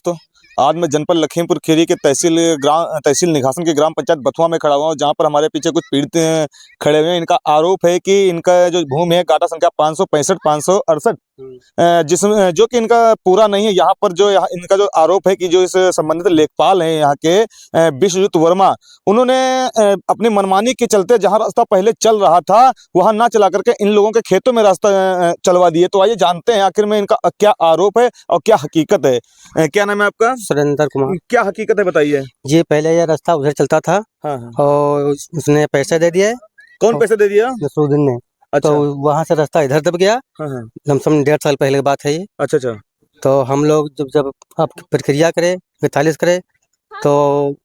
दोस्तों, आज मैं जनपद लखीमपुर खीरी के तहसील निघासन के ग्राम पंचायत बथुआ में खड़ा हुआ हूँ, जहाँ पर हमारे पीछे कुछ पीड़ित खड़े हुए हैं। इनका आरोप है कि इनका जो भूमि है गाटा संख्या 565 568 जिसमें जो कि इनका पूरा नहीं है। यहाँ पर जो इनका जो आरोप है कि जो इस संबंधित लेखपाल हैं यहाँ के विश्वजीत वर्मा, उन्होंने अपनी मनमानी के चलते जहाँ रास्ता पहले चल रहा था वहाँ ना चला करके इन लोगों के खेतों में रास्ता चलवा दिए। तो आइए जानते हैं आखिर में इनका क्या आरोप है और क्या हकीकत है। क्या नाम है आपका? सुरेंद्र कुमार। क्या हकीकत है बताइए। जी, पहले यह रास्ता उधर चलता था। हाँ हाँ। और उसने पैसे दे दिए। कौन पैसे दे दिया? नसरुद्दीन ने। अच्छा। तो वहाँ से रास्ता इधर दब गया। हाँ हाँ। लमसम 1.5 साल पहले की बात है ये। अच्छा अच्छा। तो हम लोग जब अब प्रक्रिया करे 45 करे तो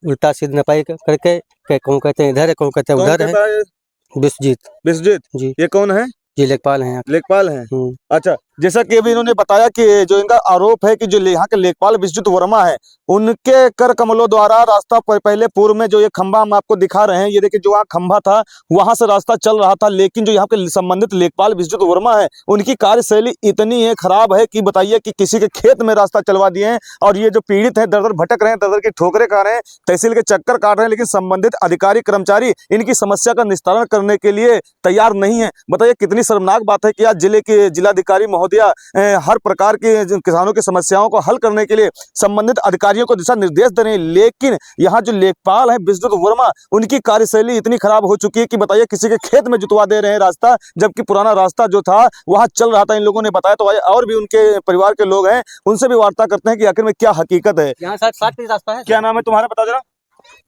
उल्टा सीध नपाई करके कौन कहते हैं इधर है, कौन कहते हैं उधर है। विश्वजीत जी, ये कौन है? जी, लेखपाल हैं। लेखपाल हैं। अच्छा, जैसा कि अभी इन्होंने बताया कि जो इनका आरोप है कि जो यहाँ के लेखपाल विश्वजीत वर्मा है, उनके कर कमलों द्वारा रास्ता पहले पूर्व में जो ये खंभा हम आपको दिखा रहे हैं, ये देखिए जो वहाँ खंभा था वहां से रास्ता चल रहा था। लेकिन जो यहाँ के संबंधित लेखपाल विश्वजीत वर्मा है, उनकी कार्यशैली इतनी है खराब है कि बताइए कि किसी के खेत में रास्ता चलवा दिए हैं। और ये जो पीड़ित है दर दर भटक रहे हैं, दर दर की ठोकरें खा रहे हैं, तहसील के चक्कर काट रहे हैं, लेकिन संबंधित अधिकारी कर्मचारी इनकी समस्या का निस्तारण करने के लिए तैयार नहीं है। बताइए कितनी शर्मनाक बात है कि आज जिले के जिलाधिकारी महोदया हर प्रकार के किसानों की समस्याओं को हल करने के लिए संबंधित अधिकारियों को दिशा निर्देश दे रहे हैं। लेकिन यहाँ जो लेखपाल है विश्वजीत वर्मा, उनकी कार्यशैली इतनी खराब हो चुकी है कि बताइए किसी के खेत में जुतवा दे रहे हैं रास्ता, जबकि पुराना रास्ता जो था वहां चल रहा था। इन लोगों ने बताया। तो और भी उनके परिवार के लोग हैं, उनसे भी वार्ता करते हैं कि आखिर में क्या हकीकत है। यहाँ 60 रास्ता है। क्या नाम है तुम्हारा? बताओ जरा,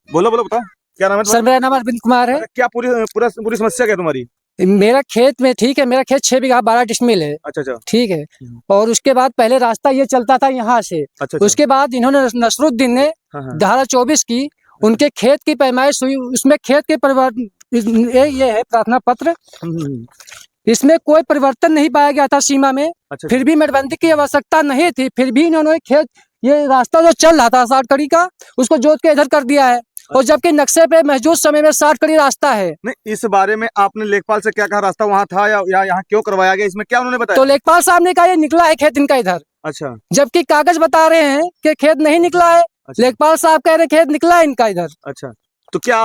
बोलो बोलो, बताओ क्या नाम है? सर, मेरा नाम अरविंद कुमार है। क्या पूरी समस्या क्या है तुम्हारी? मेरा खेत में, ठीक है, मेरा खेत 6 बीघा 12 डिसमिल है। अच्छा अच्छा। ठीक है। और उसके बाद पहले रास्ता ये चलता था यहाँ से। अच्छा। उसके बाद इन्होंने नसरुद्दीन ने धारा 24 की, उनके खेत की पैमाइश हुई, उसमें खेत के परिवर्तन ये है प्रार्थना पत्र, इसमें कोई परिवर्तन नहीं पाया गया था सीमा में। अच्छा। फिर भी मेड़बंदी की आवश्यकता नहीं थी, फिर भी इन्होंने खेत, ये रास्ता जो चल रहा था 60 कड़ी का, उसको जोत के इधर कर दिया है। और जबकि नक्शे पे मौजूद समय में 60 कड़ी रास्ता है। नहीं, इस बारे में आपने लेखपाल से क्या कहा? रास्ता वहाँ था या यहाँ क्यों करवाया गया, इसमें क्या उन्होंने बताया? तो लेखपाल साहब ने कहा ये निकला है खेत इनका इधर। अच्छा। जबकि कागज बता रहे हैं कि खेत नहीं निकला है। अच्छा। लेखपाल साहब कह रहे हैं खेत निकला है इनका इधर। अच्छा, तो क्या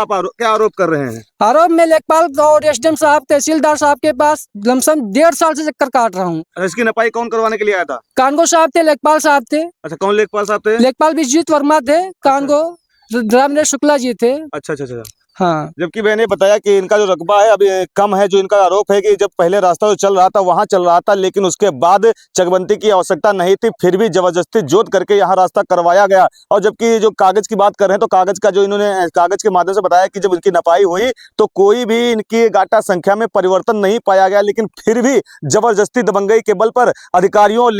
आरोप कर रहे हैं? आरोप में लेखपाल और एसडीएम साहब, तहसीलदार साहब के पास लमसम 1.5 साल से चक्कर काट रहा हूँ। इसकी नपाई कौन करवाने के लिए आया था? कानगो साहब थे, लेखपाल साहब थे। अच्छा, कौन लेखपाल साहब थे? लेखपाल विश्वजीत वर्मा थे, कानगो रामनेश शुक्ला जी थे। अच्छा अच्छा अच्छा। हाँ। जबकि मैंने बताया कि इनका जो रकबा है अभी कम है। जो इनका आरोप है कि जब पहले रास्ता जो चल रहा था वहां चल रहा था, लेकिन उसके बाद चकबंदी की आवश्यकता नहीं थी, फिर भी जबरदस्ती जोत करके यहाँ रास्ता करवाया गया। और जबकि जो कागज की बात कर रहे हैं, तो कागज का जो इन्होंने कागज के माध्यम से बताया कि जब इनकी नपाई हुई तो कोई भी इनकी गाटा संख्या में परिवर्तन नहीं पाया गया, लेकिन फिर भी जबरदस्ती दबंगई के बल पर अधिकारियों और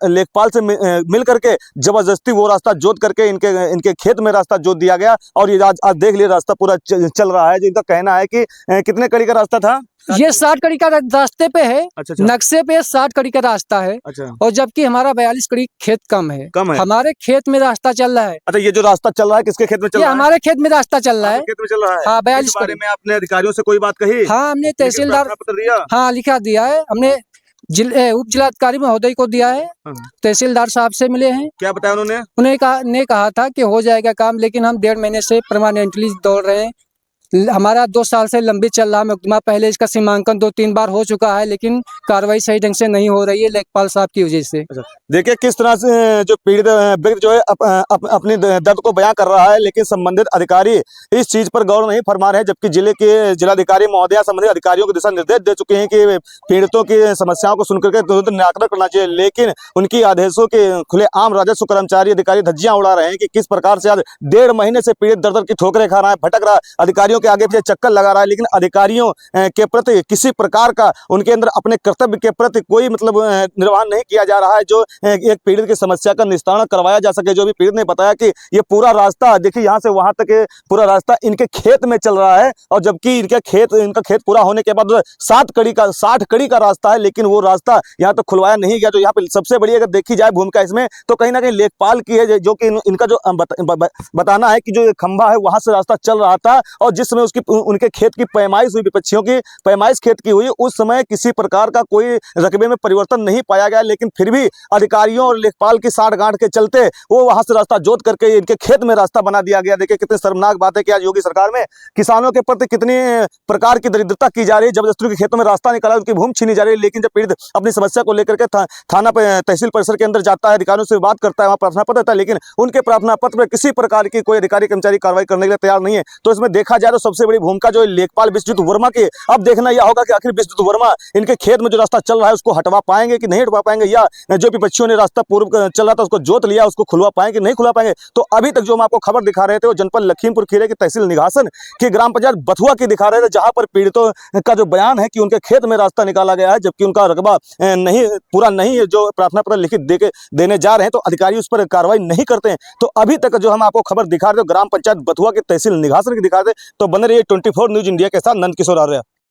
लेखपाल से मिल करके जबरदस्ती वो रास्ता जोत करके इनके खेत में रास्ता जोत दिया गया। और ये आज देख लिए रास्ता पूरा चल रहा है। जो इनका कहना है कि कितने कड़ी का रास्ता था? ये 60 कड़ी का रास्ते पे है। अच्छा। नक्शे पे 60 कड़ी का रास्ता है। अच्छा। और जबकि हमारा 42 कड़ी खेत कम है। हमारे खेत में रास्ता चल रहा है। अच्छा, ये जो रास्ता चल रहा है किसके खेत में चल रहा है? हमारे खेत में रास्ता चल रहा है। खेत में चल रहा है। हाँ, 42 बारे में आपने अधिकारियों से कोई बात कही? हाँ, हमने तहसीलदार, हाँ, लिखा दिया है हमने, उप जिलाधिकारी महोदय को दिया है। तहसीलदार साहब से मिले हैं। क्या बताया उन्होंने? उन्हें कहा था कि हो जाएगा काम, लेकिन हम 1.5 महीने से परमानेंटली दौड़ रहे हैं। हमारा 2 साल से लंबी चल रहा मुकदमा। पहले इसका सीमांकन 2-3 बार हो चुका है, लेकिन कार्रवाई सही ढंग से नहीं हो रही है लेखपाल साहब की वजह से। अच्छा, देखिए किस तरह से जो पीड़ित व्यक्ति जो है अपनी दर्द को बयां कर रहा है, लेकिन संबंधित अधिकारी इस चीज पर गौर नहीं फरमा रहे हैं। जबकि जिले के जिलाधिकारी महोदया संबंधित अधिकारियों को दिशा निर्देश दे चुके हैं कि पीड़ितों की समस्याओं को सुनकर के तुरंत निराकरण करना चाहिए, लेकिन उनकी आदेशों के खुले आम राजस्व कर्मचारी अधिकारी धज्जियां उड़ा रहे हैं कि किस प्रकार से आज 1.5 महीने से पीड़ित दर की ठोकरें खा रहा है, भटक रहा है, अधिकारियों के आगे पीछे चक्कर लगा रहा है। लेकिन अधिकारियों के प्रति किसी प्रकार का उनके अंदर अपने कर्तव्य के प्रति कोई मतलब निर्वहन नहीं किया जा रहा है, जो एक पीड़ित की समस्या का निस्तारण करवाया जा सके। जो भी पीड़ित ने बताया कि ये पूरा रास्ता देखिए यहाँ से वहां तक पूरा रास्ता इनके खेत में चल रहा है, और जबकि इनका खेत पूरा होने के बाद 60 कड़ी का रास्ता है, लेकिन वो रास्ता यहाँ तो खुलवाया नहीं गया। तो यहाँ पे सबसे बड़ी अगर देखी जाए भूमिका इसमें, तो कहीं ना कहीं लेखपाल की है, जो कि इनका जो बताना है कि जो खंभा है वहां से रास्ता चल रहा था, और जिस समय उसकी उनके खेत की पैमाइश हुई, विपक्षियों की पैमाइश खेत की हुई, उस समय किसी प्रकार का कोई रकबे में परिवर्तन नहीं पाया गया, लेकिन फिर भी अधिकारियों और लेखपाल की साठगांठ के चलते वो वहां से रास्ता जोत करके इनके खेत में रास्ता बना दिया गया। देखिए कितनी शर्मनाक बात है कि आज योगी सरकार में किसानों के प्रति कितनी प्रकार की दरिद्रता की जा रही है। जबरदस्ती के खेतों में रास्ता निकाला, उनकी भूमि छीनी जा रही है, लेकिन जब पीड़ित अपनी समस्या को लेकर के थाना तहसील परिसर के अंदर जाता है, अधिकारियों से बात करता है, वहां प्रार्थना पत्र देता है, लेकिन उनके प्रार्थना पत्र में किसी प्रकार की कोई अधिकारी कर्मचारी कार्रवाई करने के लिए तैयार नहीं है। तो इसमें देखा जाए तो सबसे बड़ी भूमिका जो लेखपाल विश्वजीत वर्मा की, अब देखना यह होगा कि आखिर विश्वजीत वर्मा इनके खेत में जो रास्ता चल रहा है उसको हटवा पाएंगे कि नहीं हटवा पाएंगे, या जो विपक्षियों ने रास्ता पूर्व चल रहा था उसको जोत लिया उसको खुलवा पाएंगे कि नहीं खुलवा पाएंगे। तो अभी तक जो हम आपको खबर दिखा रहे थे वो जनपद लखीमपुर खीरी की तहसील निघासन की ग्राम पंचायत बथुआ की दिखा रहे थे, जहां पर पीड़ितों का जो बयान है कि उनके खेत में रास्ता निकाला गया है, जबकि उनका रकबा नहीं पूरा नहीं है जो प्रार्थना पत्र लिखित देने जा रहे हैं, तो अधिकारी उस पर कार्रवाई नहीं करते हैं। तो अभी तक जो हम आपको खबर दिखा रहे थे ग्राम पंचायत बथुआ की तहसील निघासन की दिखा रहे थे। तो बने रहिए 24 न्यूज इंडिया के साथ, नंद किशोर आर्य।